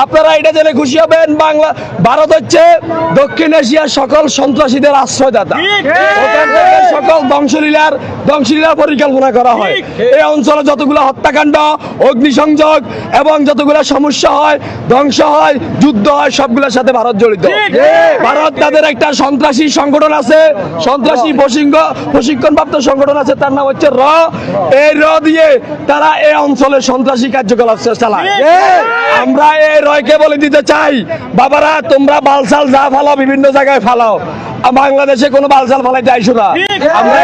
আপনারা এটা জেনে খুশি হবেন, ভারত হচ্ছে দক্ষিণ এশিয়ার সকল সন্ত্রাসীদের আশ্রয়দাতা। ওখান থেকে সকল ধ্বংসলীলার পরিকল্পনা করা হয়। এই অঞ্চলে যতগুলো হত্যাকাণ্ড, অগ্নিসংযোগ এবং যতগুলো সমস্যা হয়, ধ্বংস হয়, যুদ্ধ হয়, সবগুলোর সাথে ভারত জড়িত। ভারত তাদের একটা সন্ত্রাসী সংগঠন আছে, সন্ত্রাসী প্রশিক্ষণপ্রাপ্ত সংগঠন আছে, তার নাম হচ্ছে র। এই র দিয়ে তারা এই অঞ্চলে সন্ত্রাসী কার্যকলাপ চালায়। আমরা এই রয়কে বলে দিতে চাই, বাবারা তোমরা বালসাল যা ফালাও বিভিন্ন জায়গায় ফালাও, বাংলাদেশে কোনো বালসাল ফালাইতে আইসো না। আমরা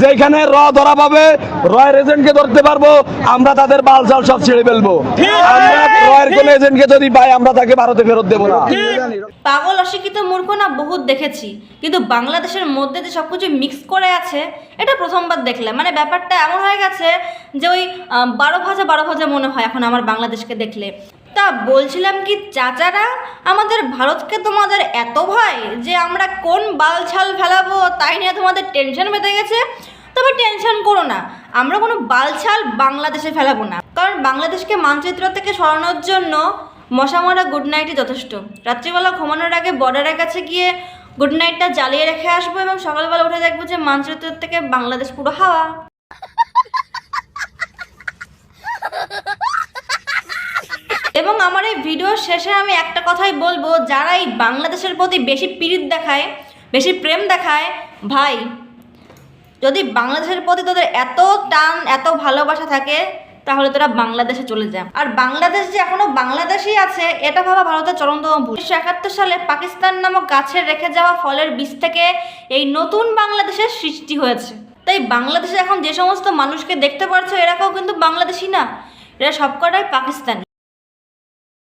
যেখানে র ধরা পাবে, রয়ের এজেন্টকে ধরতে পারবো, আমরা তাদের বালসাল সব ছেড়ে ফেলবো। আমরা রয়ের কোন এজেন্টকে যদি পাই, আমরা তাকে ভারতে ফেরত দেবো না। পাগল অশিক্ষিত মূর্খ না বহুত দেখেছি, কিন্তু বাংলাদেশের মধ্যে যে সবকিছু মিক্স করে আছে এটা প্রথমবার দেখলাম। মানে ব্যাপারটা এমন হয়ে গেছে যে ওই 12 ভাজা মনে হয় এখন আমার বাংলাদেশকে দেখলে। তা বলছিলাম কি চাচারা, আমাদের ভারতকে তোমাদের এত ভয় যে আমরা কোন বালছাল ফেলাবো তাই নিয়ে তোমাদের টেনশন বেঁধে গেছে? তবে টেনশন করো না, আমরা কোনো বালছাল বাংলাদেশে ফেলাবো না, কারণ বাংলাদেশকে মানচিত্র থেকে সরানোর জন্য মশা মারা গুড নাইটই যথেষ্ট। রাত্রিবেলা ঘুমানোর আগে বর্ডারের কাছে গিয়ে গুড নাইটটা জ্বালিয়ে রেখে আসবো এবং সকালবেলা উঠে দেখবো যে মানচিত্র থেকে বাংলাদেশ পুরো হাওয়া। এবং আমার এই ভিডিওর শেষে আমি একটা কথাই বলবো, যারা এই বাংলাদেশের প্রতি বেশি পীড়িত দেখায়, বেশি প্রেম দেখায়, ভাই যদি বাংলাদেশের প্রতি তোদের এত টান, এত ভালোবাসা থাকে, তাহলে তোরা বাংলাদেশে চলে যা। আর বাংলাদেশ যে এখনো বাংলাদেশই আছে এটা ভাবা ভারতের চরমতম ভুল। 1971 সালে পাকিস্তান নামক গাছের রেখে যাওয়া ফলের বীজ থেকে এই নতুন বাংলাদেশের সৃষ্টি হয়েছে। তাই বাংলাদেশে এখন যে সমস্ত মানুষকে দেখতে পাচ্ছ, এরাও কিন্তু বাংলাদেশি না, এরা সবকটাই পাকিস্তানি।